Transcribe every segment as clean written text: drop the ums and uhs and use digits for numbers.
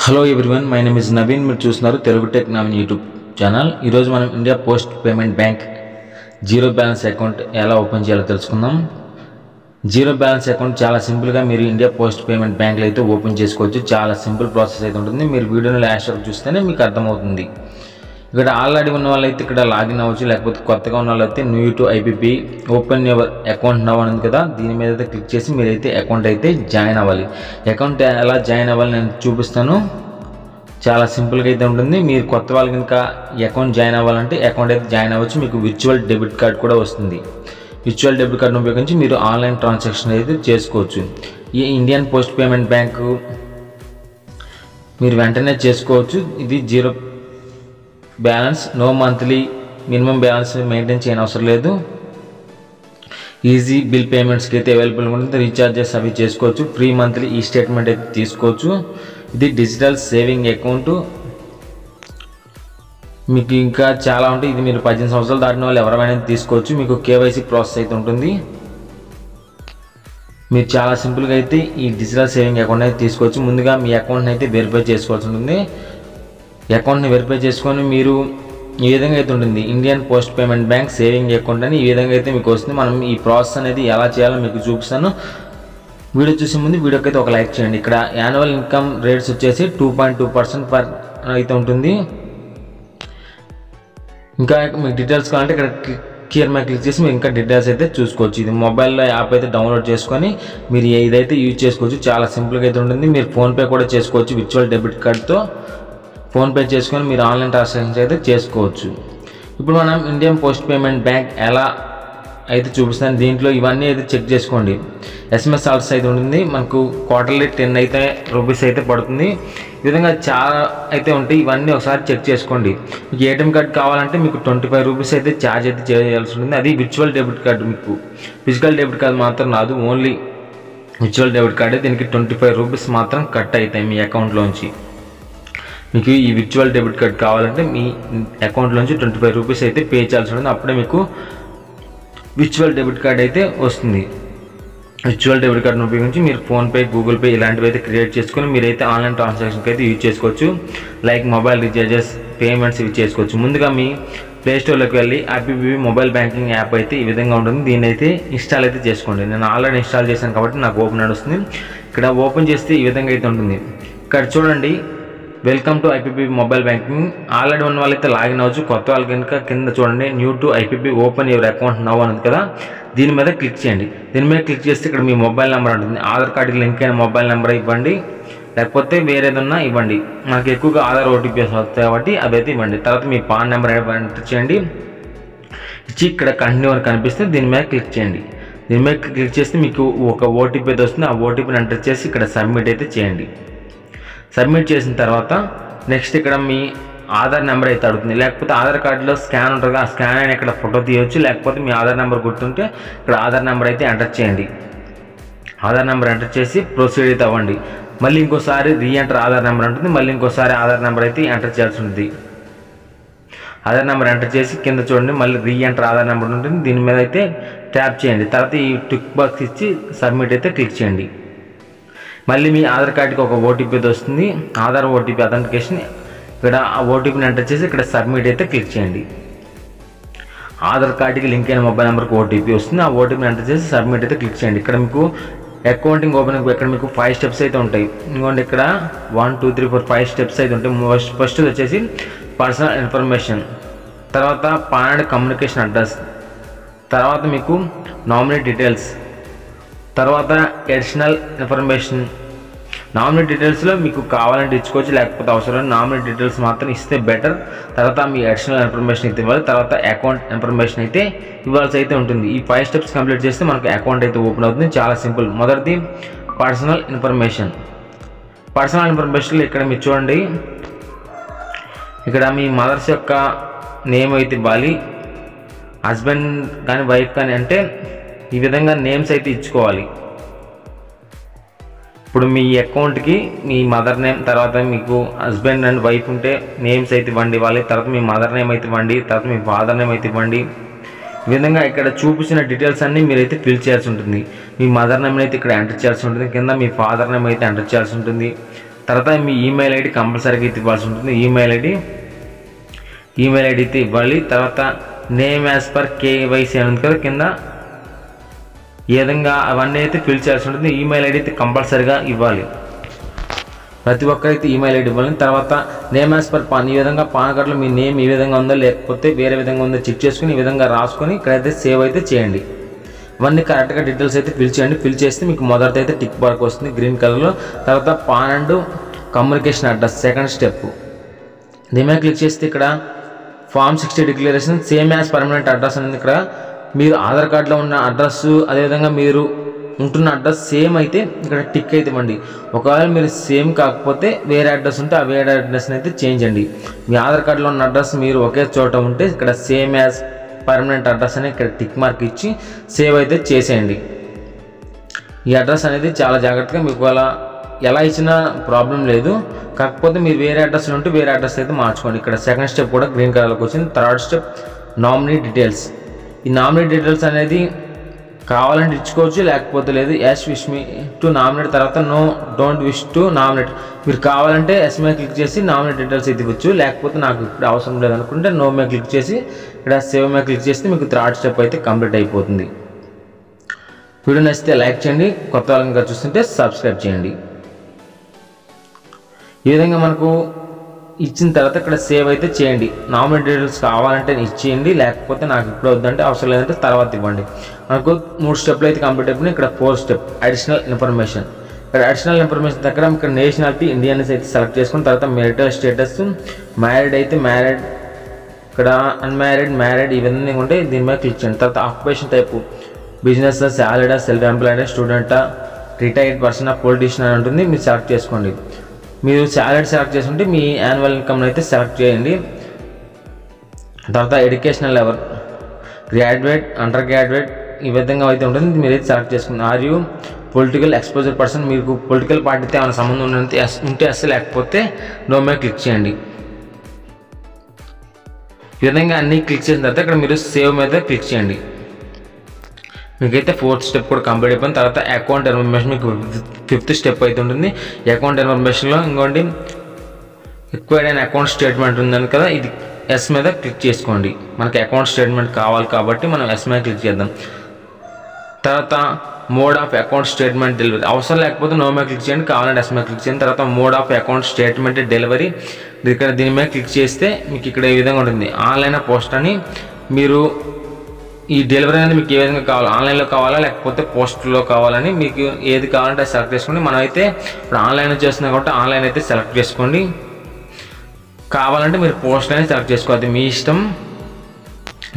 Hello everyone, my name is Naveen. మీరు చూస్తున్నారు Telugu tech Naveen YouTube channel. ఈరోజు మనం India post payment bank zero balance account ఎలా ఓపెన్ చేయాలో తెలుసుకుందాం. జీరో బ్యాలెన్స్ అకౌంట్ చాలా సింపుల్గా మీరు ఇండియా పోస్ట్ పేమెంట్ బ్యాంక్లో అయితే ఓపెన్ చేసుకోవచ్చు. చాలా సింపుల్ ప్రాసెస్ అయితే ఉంటుంది. మీరు వీడియోని లాస్ట్ వరకు చూస్తేనే మీకు అర్థమవుతుంది. ఇక్కడ ఆల్రెడీ ఉన్న వాళ్ళైతే ఇక్కడ లాగిన్ అవ్వచ్చు, లేకపోతే కొత్తగా ఉన్న వాళ్ళైతే new to IPP open your account now అని ఉంది కదా, దీని మీద అయితే క్లిక్ చేసి మీరైతే అకౌంట్ అయితే జాయిన్ అవ్వాలి. అకౌంట్ ఎలా జాయిన్ అవ్వాలి నేను చూపిస్తాను. చాలా సింపుల్గా అయితే ఉంటుంది. మీరు కొత్త వాళ్ళకి ఇంకా అకౌంట్ జాయిన్ అవ్వాలంటే అకౌంట్ అయితే జాయిన్ అవ్వచ్చు. మీకు విర్చువల్ డెబిట్ కార్డ్ కూడా వస్తుంది. విర్చువల్ డెబిట్ కార్డును ఉపయోగించి మీరు ఆన్లైన్ ట్రాన్సాక్షన్ అయితే చేసుకోవచ్చు. ఈ ఇండియన్ పోస్ట్ పేమెంట్ బ్యాంకు మీరు వెంటనే చేసుకోవచ్చు. ఇది zero balance, no monthly minimum balance maintain చేయని అవసరం లేదు. ఈజీ బిల్ పేమెంట్స్కి అయితే అవైలబుల్గా ఉంటుంది. రీఛార్జెస్ అవి చేసుకోవచ్చు. ఫ్రీ మంత్లీ ఈ స్టేట్మెంట్ అయితే తీసుకోవచ్చు. ఇది డిజిటల్ సేవింగ్ అకౌంట్. మీకు ఇంకా చాలా ఉంటాయి. ఇది మీరు 18 సంవత్సరాలు దాటిన వాళ్ళు ఎవరైనా తీసుకోవచ్చు. మీకు కేవైసీ ప్రాసెస్ అయితే ఉంటుంది. మీరు చాలా సింపుల్గా అయితే ఈ డిజిటల్ సేవింగ్ అకౌంట్ అయితే తీసుకోవచ్చు. ముందుగా మీ అకౌంట్ని అయితే వెరిఫై చేసుకోవాల్సి ఉంటుంది. అకౌంట్ని వెరిఫై చేసుకొని మీరు ఈ విధంగా అయితే ఉంటుంది, Indian post payment bank saving account అని ఈ విధంగా అయితే మీకు వస్తుంది. మనం ఈ ప్రాసెస్ అనేది ఎలా చేయాలో మీకు చూపిస్తాను. వీడియో చూసే ముందు వీడియోకి అయితే ఒక లైక్ చేయండి. ఇక్కడ యాన్యువల్ ఇన్కమ్ రేట్స్ వచ్చేసి 2.2% పర్ అయితే ఉంటుంది. ఇంకా మీకు డీటెయిల్స్ కావాలంటే ఇక్కడ క్లియర్ మీద క్లిక్ చేసి మీరు ఇంకా డీటెయిల్స్ అయితే చూసుకోవచ్చు. ఇది మొబైల్లో యాప్ అయితే డౌన్లోడ్ చేసుకొని మీరు ఇదైతే యూజ్ చేసుకోవచ్చు. చాలా సింపుల్గా అయితే ఉంటుంది. మీరు ఫోన్పే కూడా చేసుకోవచ్చు. విర్చువల్ డెబిట్ కార్డ్తో ఫోన్పే చేసుకొని మీరు ఆన్లైన్ ట్రాన్సాక్షన్స్ అయితే చేసుకోవచ్చు. ఇప్పుడు మనం ఇండియన్ పోస్ట్ పేమెంట్ బ్యాంక్ ఎలా అయితే చూపిస్తాను. దీంట్లో ఇవన్నీ అయితే చెక్ చేసుకోండి. ఎస్ఎంఎస్ ఆల్స్ అయితే ఉంటుంది. మనకు క్వార్టర్లీ 10 అయితే రూపీస్ అయితే పడుతుంది. ఈ విధంగా చాలా అయితే ఉంటాయి. ఇవన్నీ ఒకసారి చెక్ చేసుకోండి. మీకు ఏటీఎం కార్డ్ కావాలంటే మీకు 25 రూపీస్ అయితే ఛార్జ్ అయితే చేయాల్సి ఉంటుంది. అది విర్చువల్ డెబిట్ కార్డు. మీకు ఫిజికల్ డెబిట్ కార్డు మాత్రం రాదు, ఓన్లీ విర్చువల్ డెబిట్ కార్డే. దీనికి 25 రూపీస్ మాత్రం కట్ అవుతాయి మీ అకౌంట్లోంచి. మీకు ఈ విర్చువల్ డెబిట్ కార్డ్ కావాలంటే మీ అకౌంట్లోంచి 25 రూపీస్ అయితే పే చేయాల్సి ఉంటుంది. అప్పుడే మీకు విర్చువల్ డెబిట్ కార్డ్ అయితే వస్తుంది. విర్చువల్ డెబిట్ కార్డును ఉపయోగించి మీరు ఫోన్పే, గూగుల్ పే ఇలాంటివి అయితే క్రియేట్ చేసుకొని మీరైతే ఆన్లైన్ ట్రాన్సాక్షన్కి అయితే యూజ్ చేసుకోవచ్చు. లైక్ మొబైల్ రీఛార్జెస్, పేమెంట్స్ ఇవి చేసుకోవచ్చు. ముందుగా మీ ప్లే స్టోర్లోకి వెళ్ళి ఐపీపీ మొబైల్ బ్యాంకింగ్ యాప్ అయితే ఈ విధంగా ఉంటుంది. దీన్ని అయితే ఇన్స్టాల్ అయితే చేసుకోండి. నేను ఆల్రెడీ ఇన్స్టాల్ చేశాను కాబట్టి నాకు ఓపెన్ నడుస్తుంది. ఇక్కడ ఓపెన్ చేస్తే ఈ విధంగా అయితే ఉంటుంది. ఇక్కడ చూడండి, welcome to IPP mobile banking. Already ఉన్న వాళ్ళైతే లాగిన్ అవ్వచ్చు. కొత్త వాళ్ళు కనుక కింద చూడండి, new to IPP open your account now అని కదా, దీని మీద క్లిక్ చేయండి. దీని మీద క్లిక్ చేస్తే ఇక్కడ మీ మొబైల్ నెంబర్ ఉంటుంది. ఆధార్ కార్డుకి లింక్ అయిన మొబైల్ నెంబర్ ఇవ్వండి, లేకపోతే వేరేదన్నా ఇవ్వండి. మనకు ఎక్కువగా ఆధార్ ఓటీపీ వస్తాయి కాబట్టి అవి అయితే ఇవ్వండి. తర్వాత మీ పాన్ నెంబర్ ఎంటర్ చేయండి. ఇచ్చి ఇక్కడ కంటిన్యూ అని కనిపిస్తే దీని మీద క్లిక్ చేయండి. దీని మీద క్లిక్ చేస్తే మీకు ఒక ఓటీపీ అయితే వస్తుంది. ఆ ఓటీపీని ఎంటర్ చేసి ఇక్కడ సబ్మిట్ అయితే చేయండి. సబ్మిట్ చేసిన తర్వాత నెక్స్ట్ ఇక్కడ మీ ఆధార్ నెంబర్ అయితే అడుగుతుంది. లేకపోతే ఆధార్ కార్డులో స్కాన్ ఉంటుంది, ఆ స్కాన్ అయినా ఇక్కడ ఫోటో తీయవచ్చు. లేకపోతే మీ ఆధార్ నెంబర్ గుర్తుంటే ఇక్కడ ఆధార్ నెంబర్ అయితే ఎంటర్ చేయండి. ఆధార్ నెంబర్ ఎంటర్ చేసి ప్రొసీడ్ అయితే అవ్వండి. మళ్ళీ ఇంకోసారి రీఎంటర్ ఆధార్ నెంబర్ ఉంటుంది. మళ్ళీ ఇంకోసారి ఆధార్ నెంబర్ అయితే ఎంటర్ చేయాల్సి ఉంటుంది. ఆధార్ నెంబర్ ఎంటర్ చేసి కింద చూడండి, మళ్ళీ రీఎంటర్ ఆధార్ నెంబర్ ఉంటుంది. దీని మీద అయితే ట్యాప్ చేయండి. తర్వాత ఈ టిక్ బాక్స్ ఇచ్చి సబ్మిట్ అయితే క్లిక్ చేయండి. మళ్ళీ మీ ఆధార్ కార్డుకి ఒక ఓటీపీ వస్తుంది, ఆధార్ ఓటీపీ అథెంటికేషన్. ఇక్కడ ఆ ఓటీపీని ఎంటర్ చేసి ఇక్కడ సబ్మిట్ అయితే క్లిక్ చేయండి. ఆధార్ కార్డుకి లింక్ అయిన మొబైల్ నెంబర్కి ఓటీపీ వస్తుంది. ఆ ఓటీపీని ఎంటర్ చేసి సబ్మిట్ అయితే క్లిక్ చేయండి. ఇక్కడ మీకు అకౌంటింగ్ ఓపెనింగ్ ఇక్కడ మీకు 5 స్టెప్స్ అయితే ఉంటాయి. ఇంకోండి ఇక్కడ 1 2 3 4 5 స్టెప్స్ అయితే ఉంటాయి. ఫస్ట్ వచ్చేసి పర్సనల్ ఇన్ఫర్మేషన్, తర్వాత పాన్ అండ్ కమ్యూనికేషన్ అడ్రస్, తర్వాత మీకు నామినీ డీటెయిల్స్, తర్వాత అడిషనల్ ఇన్ఫర్మేషన్. నామినీ డీటెయిల్స్లో మీకు కావాలంటే ఇచ్చుకోవచ్చు, లేకపోతే అవసరం నామినీ డీటెయిల్స్ మాత్రం ఇస్తే బెటర్. తర్వాత మీ అడిషనల్ ఇన్ఫర్మేషన్ అయితే ఇవ్వాలి. తర్వాత అకౌంట్ ఇన్ఫర్మేషన్ అయితే ఇవ్వాల్సి అయితే ఉంటుంది. ఈ 5 స్టెప్స్ కంప్లీట్ చేస్తే మనకు అకౌంట్ అయితే ఓపెన్ అవుతుంది. చాలా సింపుల్. మొదటిది పర్సనల్ ఇన్ఫర్మేషన్. పర్సనల్ ఇన్ఫర్మేషన్లో ఇక్కడ మీరు చూడండి, ఇక్కడ మీ మదర్స్ యొక్క నేమ్ అయితే ఇవ్వాలి. హస్బెండ్ కానీ వైఫ్ కానీ అంటే ఈ విధంగా నేమ్స్ అయితే ఇచ్చుకోవాలి. ఇప్పుడు మీ అకౌంట్కి మీ మదర్ నేమ్, తర్వాత మీకు హస్బెండ్ అండ్ వైఫ్ ఉంటే నేమ్స్ అయితే ఇవ్వండి వాళ్ళకి. తర్వాత మీ మదర్ నేమ్ అయితే ఇవ్వండి, తర్వాత మీ ఫాదర్ నేమ్ అయితే ఇవ్వండి. ఈ విధంగా ఇక్కడ చూపించిన డీటెయిల్స్ అన్నీ మీరైతే ఫిల్ చేయాల్సి ఉంటుంది. మీ మదర్ నేమ్ అయితే ఇక్కడ ఎంటర్ చేయాల్సి ఉంటుంది. కింద మీ ఫాదర్ నేమ్ అయితే ఎంటర్ చేయాల్సి ఉంటుంది. తర్వాత మీ ఈమెయిల్ ఐడి కంపల్సరీగా అయితే ఇవ్వాల్సి ఉంటుంది. ఈమెయిల్ ఐడి అయితే ఇవ్వాలి. తర్వాత నేమ్ యాజ్ పర్ KYC అని ఉంది కదా కింద, ఈ విధంగా అవన్నీ అయితే ఫిల్ చేయాల్సి ఉంటుంది. ఈమెయిల్ ఐడి అయితే కంపల్సరీగా ఇవ్వాలి. ప్రతి ఒక్కరైతే ఈమెయిల్ ఐడి ఇవ్వాలి. తర్వాత నేమ్ యాజ్ పర్ పాన్, ఈ విధంగా పాన్ కార్డులో మీ నేమ్ ఈ విధంగా ఉందో లేకపోతే వేరే విధంగా ఉందో చెక్ చేసుకుని ఈ విధంగా రాసుకొని ఇక్కడైతే సేవ్ అయితే చేయండి. ఇవన్నీ కరెక్ట్గా డీటెయిల్స్ అయితే ఫిల్ చేయండి. ఫిల్ చేస్తే మీకు మొదట అయితే టిక్ మార్క్ వస్తుంది గ్రీన్ కలర్లో. తర్వాత pan and communication address second step, దీని మీద క్లిక్ చేస్తే ఇక్కడ Form 60 declaration same as permanent address అనేది ఇక్కడ మీరు ఆధార్ కార్డులో ఉన్న అడ్రస్ అదేవిధంగా మీరు ఉంటున్న అడ్రస్ సేమ్ అయితే ఇక్కడ టిక్ అయితే ఇవ్వండి. ఒకవేళ మీరు సేమ్ కాకపోతే వేరే అడ్రస్ ఉంటే ఆ వేరే అడ్రస్ని అయితే చేంజ్ అండి. మీ ఆధార్ కార్డులో ఉన్న అడ్రస్ మీరు ఒకే చోట ఉంటే ఇక్కడ సేమ్ యాజ్ పర్మనెంట్ అడ్రస్ అని ఇక్కడ టిక్ మార్క్ ఇచ్చి సేవ్ అయితే చేసేయండి. ఈ అడ్రస్ అనేది చాలా జాగ్రత్తగా మీకు ఎలా ఇచ్చినా ప్రాబ్లం లేదు. కాకపోతే మీరు వేరే అడ్రస్లో ఉంటే వేరే అడ్రస్ అయితే మార్చుకోండి. ఇక్కడ సెకండ్ స్టెప్ కూడా గ్రీన్ కలర్లోకి వచ్చింది. Third step nominee details. ఈ నామినీ డీటెయిల్స్ అనేది కావాలంటే ఇచ్చుకోవచ్చు లేకపోతే లేదు. Yes wish me to nominate, తర్వాత no don't wish to nominate. మీరు కావాలంటే ఎస్ మీద క్లిక్ చేసి నామినేట్ డీటెయిల్స్ అయితే ఇవ్వచ్చు, లేకపోతే నాకు ఇప్పుడు అవసరం లేదనుకుంటే నో మీద క్లిక్ చేసి ఇక్కడ సేవ్ మీద క్లిక్ చేస్తే మీకు థర్డ్ స్టెప్ అయితే కంప్లీట్ అయిపోతుంది. వీడియో నచ్చితే లైక్ చేయండి, కొత్త వాళ్ళని చూస్తుంటే సబ్స్క్రైబ్ చేయండి. ఈ విధంగా మనకు ఇచ్చిన తర్వాత ఇక్కడ సేవ్ అయితే చేయండి. నామినీ డీటెయిల్స్ కావాలంటే ఇచ్చేయండి, లేకపోతే నాకు ఇప్పుడు వద్దంటే అవసరం లేదంటే తర్వాత ఇవ్వండి. మనకు 3 స్టెప్లు అయితే కంప్లీట్ అయిపోయినాయి. ఇక్కడ 4th స్టెప్ అడిషనల్ ఇన్ఫర్మేషన్. ఇక్కడ అడిషనల్ ఇన్ఫర్మేషన్ దగ్గర ఇక్కడ నేషనాలిటీ ఇండియన్ అయితే సెలెక్ట్ చేసుకుని తర్వాత మెరిటల్ స్టేటస్ మ్యారీడ్ అయితే మ్యారీడ్, ఇక్కడ అన్మ్యారీడ్ మ్యారీడ్ ఇవన్నీ ఉంటే దీని మీద క్లిక్ చేయండి. తర్వాత ఆక్యుపేషన్ టైపు బిజినెస్, సాలరీడా, సెల్ఫ్ ఎంప్లాయిడా, స్టూడెంటా, రిటైర్డ్ పర్సన్, పొలిటీషియన్ అని ఉంటుంది. మీరు సెలెక్ట్ చేసుకోండి. మీరు సాలరీ సెలెక్ట్ చేసుకుంటే మీ యాన్యువల్ ఇన్కమ్ అయితే సెలెక్ట్ చేయండి. తర్వాత educational level graduate, undergraduate ఈ విధంగా అయితే ఉంటుంది. మీరైతే సెలెక్ట్ చేసుకుంది. Are you political exposure person, మీకు పొలిటికల్ పార్టీతో ఏమైనా సంబంధం ఉంటే ఎస్, లేకపోతే నో మీద క్లిక్ చేయండి. ఈ విధంగా అన్నీ క్లిక్ చేసిన తర్వాత ఇక్కడ మీరు సేవ్ మీద క్లిక్ చేయండి. మీకైతే 4th స్టెప్ కూడా కంప్లీట్ అయిపోయిన తర్వాత అకౌంట్ ఇన్ఫర్మేషన్ మీకు 5th స్టెప్ అయితే ఉంటుంది. అకౌంట్ ఇన్ఫర్మేషన్లో ఇంకోటి రిక్వైర్డ్ అయిన అకౌంట్ స్టేట్మెంట్ ఉందని కదా, ఇది ఎస్ మీద క్లిక్ చేసుకోండి. మనకి అకౌంట్ స్టేట్మెంట్ కావాలి కాబట్టి మనం ఎస్ మీద క్లిక్ చేద్దాం. తర్వాత mode of account statement delivery, అవసరం లేకపోతే నో మీద క్లిక్ చేయండి, కావాలంటే ఎస్ మీద క్లిక్ చేయండి. తర్వాత mode of account statement delivery, ఇక్కడ దీని మీద క్లిక్ చేస్తే మీకు ఇక్కడ ఈ విధంగా ఉంటుంది. ఆన్లైన్ పోస్ట్ అని, మీరు ఈ డెలివరీ అనేది మీకు ఏ విధంగా కావాలి, ఆన్లైన్లో కావాలా లేకపోతే పోస్ట్లో కావాలని మీకు ఏది కావాలంటే అది సెలెక్ట్ చేసుకోండి. మనం అయితే ఇప్పుడు ఆన్లైన్ చేస్తున్నాం కాబట్టి ఆన్లైన్ అయితే సెలెక్ట్ చేసుకోండి. కావాలంటే మీరు పోస్ట్ అనేది సెలెక్ట్ చేసుకోవాలి, మీ ఇష్టం.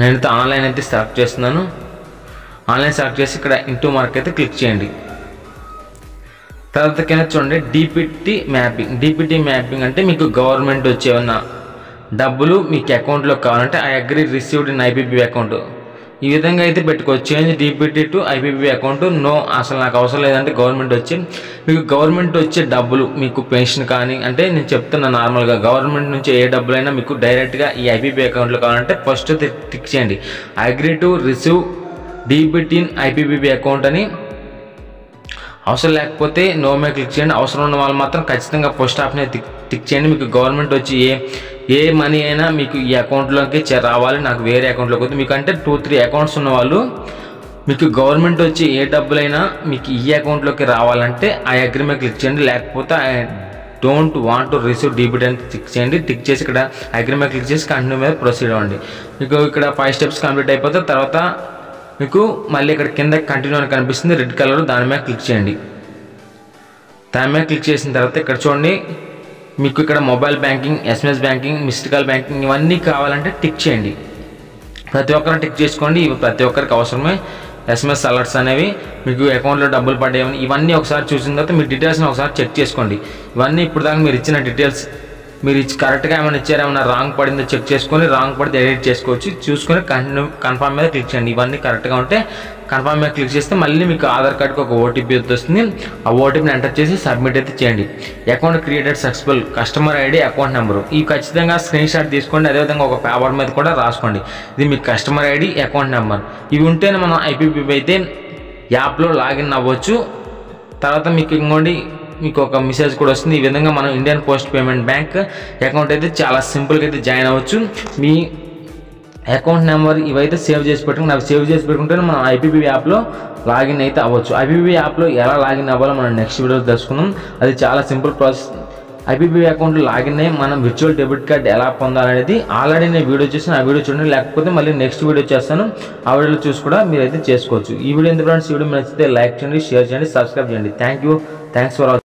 నేనైతే ఆన్లైన్ అయితే సెలెక్ట్ చేస్తున్నాను. ఆన్లైన్ సెలెక్ట్ చేసి ఇక్కడ ఇంటూ మార్క్ అయితే క్లిక్ చేయండి. తర్వాత కింద చూడండి డీపీటీ మ్యాపింగ్. డీపీటీ మ్యాపింగ్ అంటే మీకు గవర్నమెంట్ వచ్చేవన్నా డబ్బులు మీకు అకౌంట్లో కావాలంటే I agree received in IPP account ఈ విధంగా అయితే పెట్టుకోవచ్చు. Change DPT to IPP account no, అసలు నాకు అవసరం లేదంటే గవర్నమెంట్ వచ్చి మీకు గవర్నమెంట్ వచ్చే డబ్బులు మీకు పెన్షన్ కానీ, అంటే నేను చెప్తున్నా నార్మల్గా గవర్నమెంట్ నుంచి ఏ డబ్బులైనా మీకు డైరెక్ట్గా ఈ IPP అకౌంట్లో కావాలంటే ఫస్ట్ టిక్ చేయండి. I agree to receive DPT in IPP account అని. అవసరం లేకపోతే నో మీద క్లిక్ చేయండి. అవసరం ఉన్న వాళ్ళు మాత్రం ఖచ్చితంగా ఫస్ట్ ఆప్షన్ టిక్ చేయండి. మీకు గవర్నమెంట్ వచ్చి ఏ మనీ అయినా మీకు ఈ అకౌంట్లోకి రావాలి, నాకు వేరే అకౌంట్లోకి వద్దు. మీకు అంటే 2-3 అకౌంట్స్ ఉన్నవాళ్ళు మీకు గవర్నమెంట్ వచ్చి ఏ డబ్బులైనా మీకు ఈ అకౌంట్లోకి రావాలంటే ఐ అగ్రీ మీద క్లిక్ చేయండి, లేకపోతే I don't want to receive DPT అని టిక్ చేయండి. టిక్ చేసి ఇక్కడ అగ్రీ మీద క్లిక్ చేసి కంటిన్యూ మీద ప్రొసీడ్ అవ్వండి. మీకు ఇక్కడ 5 స్టెప్స్ కంప్లీట్ అయిపోతే తర్వాత మీకు మళ్ళీ ఇక్కడ కింద కంటిన్యూ అని కనిపిస్తుంది రెడ్ కలర్, దాని మీద క్లిక్ చేయండి. దాని మీద క్లిక్ చేసిన తర్వాత ఇక్కడ చూడండి మీకు ఇక్కడ mobile banking, SMS banking, missed call banking ఇవన్నీ కావాలంటే టిక్ చేయండి. ప్రతి ఒక్కరిని టిక్ చేసుకోండి. ఇవి ప్రతి ఒక్కరికి అవసరమే. SMS అలర్ట్స్ అనేవి మీకు అకౌంట్లో డబ్బులు పడేవని ఇవన్నీ ఒకసారి చూసిన తర్వాత మీ డీటెయిల్స్ని ఒకసారి చెక్ చేసుకోండి. ఇవన్నీ ఇప్పుడు దాకా మీరు ఇచ్చిన డీటెయిల్స్ మీరు కరెక్ట్గా ఏమైనా ఇచ్చారు, ఏమైనా రాంగ్ పడిందో చెక్ చేసుకొని, రాంగ్ పడితే ఎడిట్ చేసుకోవచ్చు. చూసుకొని కన్ఫర్మ్ మీద క్లిక్ చేయండి. ఇవన్నీ కరెక్ట్గా ఉంటే కన్ఫర్మ్ మీద క్లిక్ చేస్తే మళ్ళీ మీకు ఆధార్ కార్డుకి ఒక OTP వస్తుంది. ఆ OTPని ఎంటర్ చేసి సబ్మిట్ అయితే చేయండి. Account created successful, customer ID, account number ఇవి ఖచ్చితంగా స్క్రీన్ షాట్ తీసుకోండి. అదేవిధంగా ఒక పేపర్ మీద కూడా రాసుకోండి. ఇది మీ కస్టమర్ ID, అకౌంట్ నెంబర్ ఇవి ఉంటేనే మనం IPP అయితే యాప్లో లాగిన్ అవ్వచ్చు. తర్వాత మీకు ఇంకోటి మీకు ఒక మెసేజ్ కూడా వస్తుంది. ఈ విధంగా మనం Indian post payment bank account అయితే చాలా సింపుల్గా అయితే జాయిన్ అవ్వచ్చు. మీ అకౌంట్ నెంబర్ ఇవైతే సేవ్ చేసి పెట్టుకుని అవి సేవ్ చేసి పెట్టుకుంటే మనం ఐపీపీ యాప్లో లాగిన్ అయితే అవ్వచ్చు. ఐపీపీ యాప్లో ఎలా లాగిన్ అవ్వాలో మనం నెక్స్ట్ వీడియోలో తెలుసుకుందాం. అది చాలా సింపుల్ ప్రాసెస్. ఐపీపీ అకౌంట్లో లాగిన్ అయ్యి మనం విర్చువల్ డెబిట్ కార్డ్ ఎలా పొందాలనేది ఆల్రెడీ నేను వీడియో చేసిన ఆ వీడియో చూడండి, లేకపోతే మళ్ళీ నెక్స్ట్ వీడియో చేస్తాను, ఆ వీడియోలో చూసి కూడా మీరైతే చేసుకోవచ్చు. ఈ వీడియో ఎంత ఫ్రెండ్స్, ఈ వీడియో నచ్చితే లైక్ చేయండి, షేర్ చేయండి, సబ్స్క్రైబ్ చేయండి. Thanks for watching.